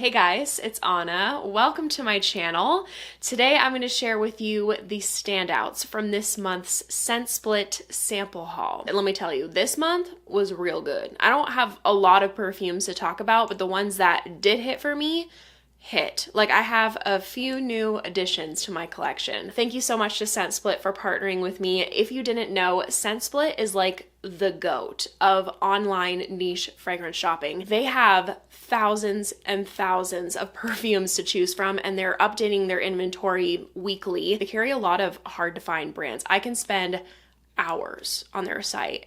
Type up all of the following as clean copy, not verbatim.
Hey guys, it's Ah-nuh. Welcome to my channel. Today I'm going to share with you the standouts from this month's Scent Split sample haul. And let me tell you, this month was real good. I don't have a lot of perfumes to talk about, but the ones that did hit for me hit. Like, I have a few new additions to my collection. Thank you so much to Scent Split for partnering with me. If you didn't know, Scent Split is like the GOAT of online niche fragrance shopping. They have thousands and thousands of perfumes to choose from, and they're updating their inventory weekly. They carry a lot of hard to find brands. I can spend hours on their site.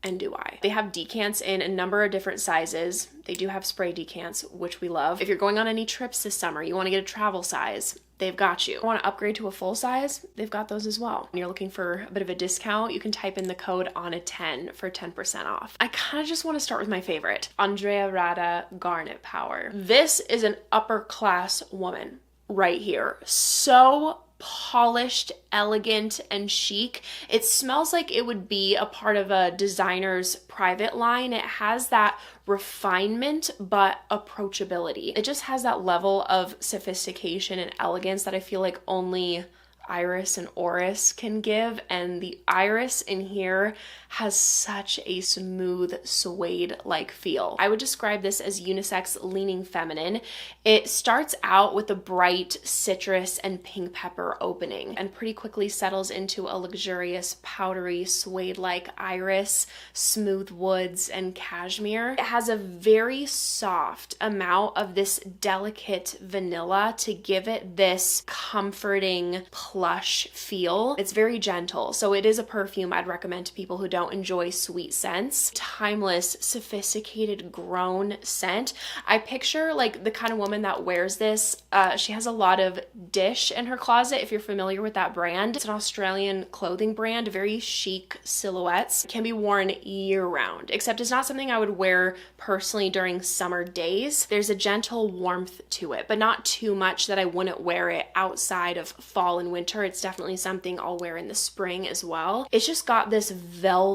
And do I. They have decants in a number of different sizes. They do have spray decants, which we love. If you're going on any trips this summer, you want to get a travel size, they've got you. Want to upgrade to a full size? They've got those as well. When you're looking for a bit of a discount, you can type in the code ANNUH10 for 10% off. I kind of just want to start with my favorite, Andreea Rada Garnet Power. This is an upper class woman right here. So polished, elegant, and chic. It smells like it would be a part of a designer's private line. It has that refinement but approachability. It just has that level of sophistication and elegance that I feel like only Iris and Oris can give, and the Iris in here has such a smooth suede-like feel. I would describe this as unisex leaning feminine. It starts out with a bright citrus and pink pepper opening and pretty quickly settles into a luxurious powdery suede-like iris, smooth woods, and cashmere. It has a very soft amount of this delicate vanilla to give it this comforting plush feel. It's very gentle, so it is a perfume I'd recommend to people who don't enjoy sweet scents. Timeless, sophisticated, grown scent. I picture like the kind of woman that wears this. She has a lot of dish in her closet, if you're familiar with that brand. It's an Australian clothing brand, very chic silhouettes. It can be worn year round, except it's not something I would wear personally during summer days. There's a gentle warmth to it, but not too much that I wouldn't wear it outside of fall and winter. It's definitely something I'll wear in the spring as well. It's just got this velvet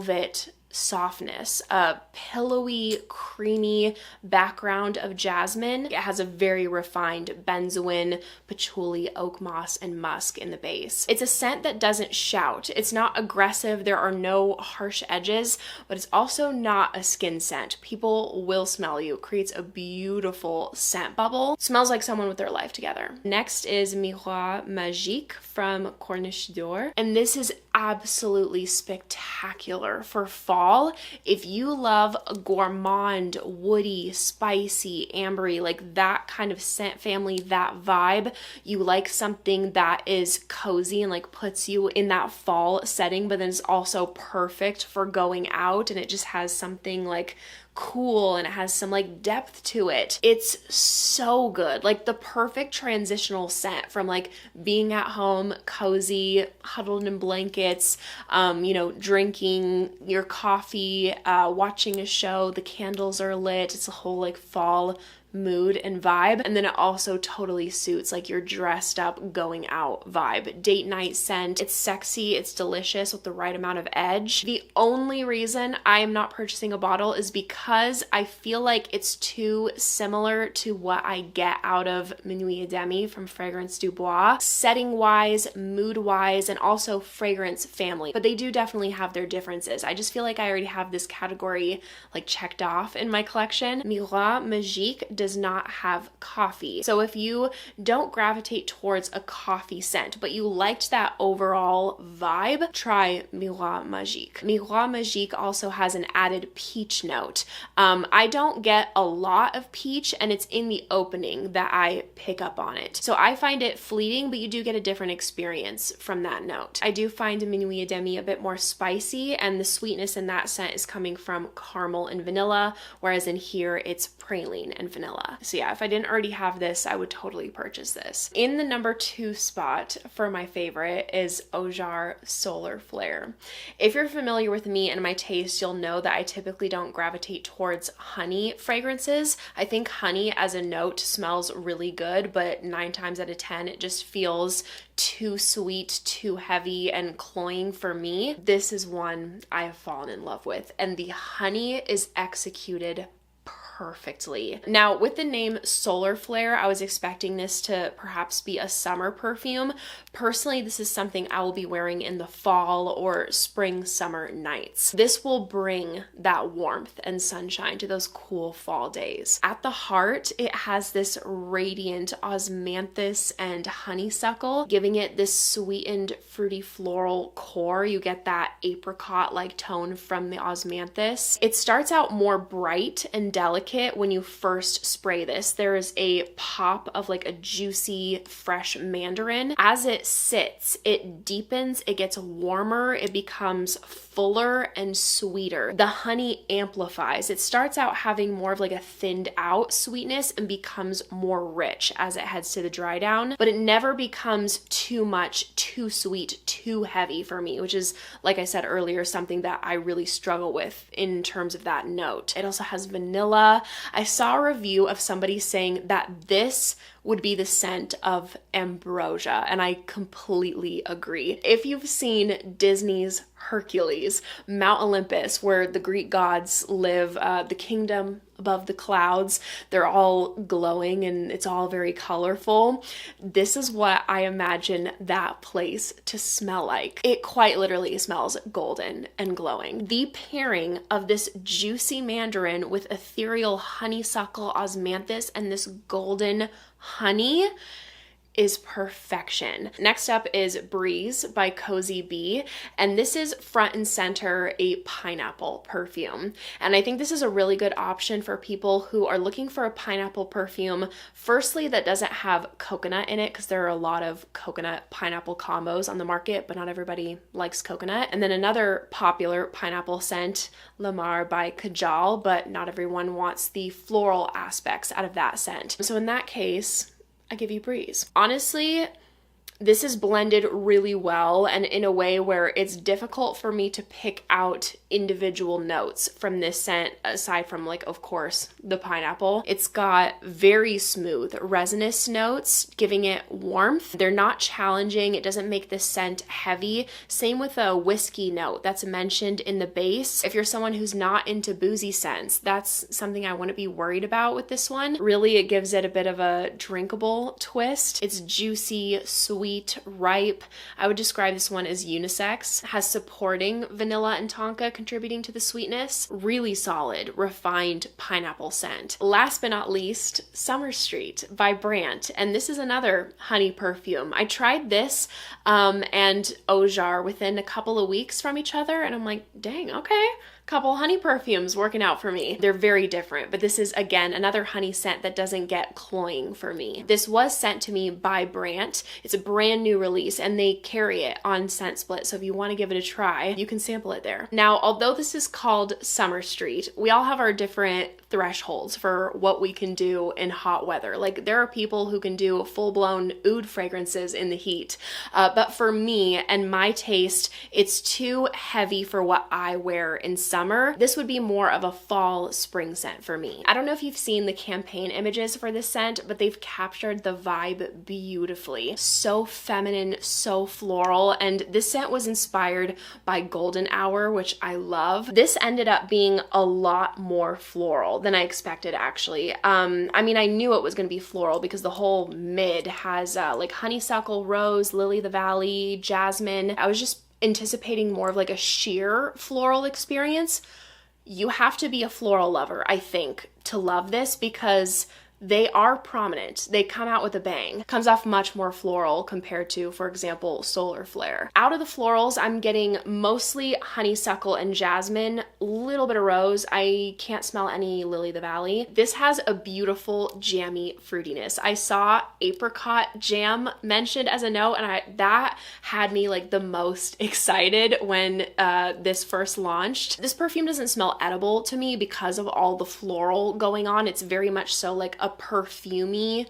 softness, a pillowy, creamy background of jasmine. It has a very refined benzoin, patchouli, oak moss, and musk in the base. It's a scent that doesn't shout. It's not aggressive. There are no harsh edges, but it's also not a skin scent. People will smell you. It creates a beautiful scent bubble. It smells like someone with their life together. Next is Miroir Magique from Corniche, and this is absolutely spectacular for fall. If you love a gourmand, woody, spicy, ambery, like that kind of scent family, that vibe, you like something that is cozy and like puts you in that fall setting, but then is also perfect for going out, and it just has something like cool and it has some like depth to it. It's so good. Like the perfect transitional scent from like being at home, cozy, huddled in blankets, drinking your coffee, watching a show, the candles are lit. It's a whole like fall mood and vibe, and then it also totally suits like your dressed up going out vibe. Date night scent. It's sexy, it's delicious with the right amount of edge. The only reason I am not purchasing a bottle is because I feel like it's too similar to what I get out of Minuit et Demi from Fragrance du Bois, setting wise, mood wise, and also fragrance family, but they do definitely have their differences. I just feel like I already have this category like checked off in my collection. Miroir Magique does not have coffee. So if you don't gravitate towards a coffee scent, but you liked that overall vibe, try Miroir Magique. Miroir Magique also has an added peach note. I don't get a lot of peach, and it's in the opening that I pick up on it. So I find it fleeting, but you do get a different experience from that note. I do find Minuit et Demi a bit more spicy, and the sweetness in that scent is coming from caramel and vanilla, whereas in here it's praline and vanilla. So yeah, if I didn't already have this, I would totally purchase this. In the number 2 spot for my favorite is Ojar Solar Flair. If you're familiar with me and my taste, you'll know that I typically don't gravitate towards honey fragrances. I think honey as a note smells really good, but 9 times out of 10, it just feels too sweet, too heavy, and cloying for me. This is one I have fallen in love with, and the honey is executed perfectly. Now, with the name Solar Flare, I was expecting this to perhaps be a summer perfume. Personally, this is something I will be wearing in the fall or spring, summer nights. This will bring that warmth and sunshine to those cool fall days. At the heart, it has this radiant osmanthus and honeysuckle, giving it this sweetened, fruity floral core. You get that apricot-like tone from the osmanthus. It starts out more bright and delicate when you first spray this. There is a pop of like a juicy, fresh mandarin. As it sits, it deepens, it gets warmer, it becomes fuller and sweeter. The honey amplifies. It starts out having more of like a thinned out sweetness and becomes more rich as it heads to the dry down, but it never becomes too much, too sweet, too heavy for me, which is, like I said earlier, something that I really struggle with in terms of that note. It also has vanilla. I saw a review of somebody saying that this would be the scent of ambrosia, and I completely agree. If you've seen Disney's Hercules, Mount Olympus, where the Greek gods live, the kingdom above the clouds, they're all glowing and it's all very colorful. This is what I imagine that place to smell like. It quite literally smells golden and glowing. The pairing of this juicy mandarin with ethereal honeysuckle osmanthus and this golden honey is perfection. Next up is Breeze by Coisy B, and this is front and center a pineapple perfume. And I think this is a really good option for people who are looking for a pineapple perfume, firstly, that doesn't have coconut in it, because there are a lot of coconut pineapple combos on the market, but not everybody likes coconut. And then another popular pineapple scent, Lamar by Kajal, but not everyone wants the floral aspects out of that scent. So in that case, I give you Breeze. Honestly, this is blended really well and in a way where it's difficult for me to pick out individual notes from this scent, aside from, like, of course, the pineapple. It's got very smooth resinous notes, giving it warmth. They're not challenging. It doesn't make this scent heavy. Same with a whiskey note that's mentioned in the base. If you're someone who's not into boozy scents, that's something I want to be worried about with this one. Really, it gives it a bit of a drinkable twist. It's juicy, sweet, ripe. I would describe this one as unisex. It has supporting vanilla and tonka contributing to the sweetness. Really solid, refined pineapple scent. Last but not least, Summer Street by Brandt. And this is another honey perfume. I tried this and Ojar within a couple of weeks from each other, and I'm like, dang, okay. Couple honey perfumes working out for me. They're very different, but this is, again, another honey scent that doesn't get cloying for me. This was sent to me by Brandt. It's a brand new release and they carry it on Scent Split, so if you want to give it a try, you can sample it there. Now, although this is called Summer Street, we all have our different thresholds for what we can do in hot weather. Like, there are people who can do full-blown oud fragrances in the heat, but for me and my taste, it's too heavy for what I wear in summer. This would be more of a fall spring scent for me. I don't know if you've seen the campaign images for this scent, but they've captured the vibe beautifully. So feminine, so floral, and this scent was inspired by Golden Hour, which I love. This ended up being a lot more floral than I expected, actually. I mean, I knew it was going to be floral because the whole mid has like honeysuckle, rose, lily of the valley, jasmine. I was just anticipating more of like a sheer floral experience. You have to be a floral lover, I think, to love this, because they are prominent. They come out with a bang. Comes off much more floral compared to, for example, Solar Flare. Out of the florals, I'm getting mostly honeysuckle and jasmine, a little bit of rose. I can't smell any lily of the valley. This has a beautiful jammy fruitiness. I saw apricot jam mentioned as a note, and that had me like the most excited when this first launched. This perfume doesn't smell edible to me because of all the floral going on. It's very much so like a perfumey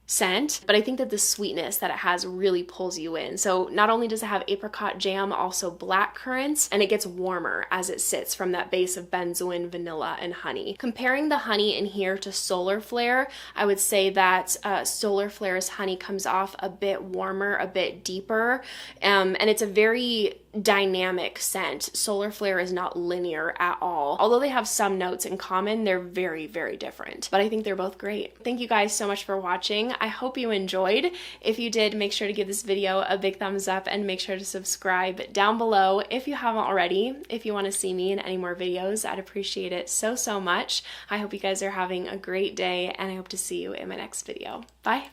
scent, but I think that the sweetness that it has really pulls you in. So not only does it have apricot jam, also black currants, and it gets warmer as it sits from that base of benzoin, vanilla, and honey. Comparing the honey in here to Solar Flare, I would say that Solar Flare's honey comes off a bit warmer, a bit deeper, and it's a very dynamic scent. Solar Flair is not linear at all. Although they have some notes in common, they're very, very different. But I think they're both great. Thank you guys so much for watching. I hope you enjoyed. If you did, make sure to give this video a big thumbs up and make sure to subscribe down below if you haven't already. If you want to see me in any more videos, I'd appreciate it so, so much. I hope you guys are having a great day, and I hope to see you in my next video. Bye!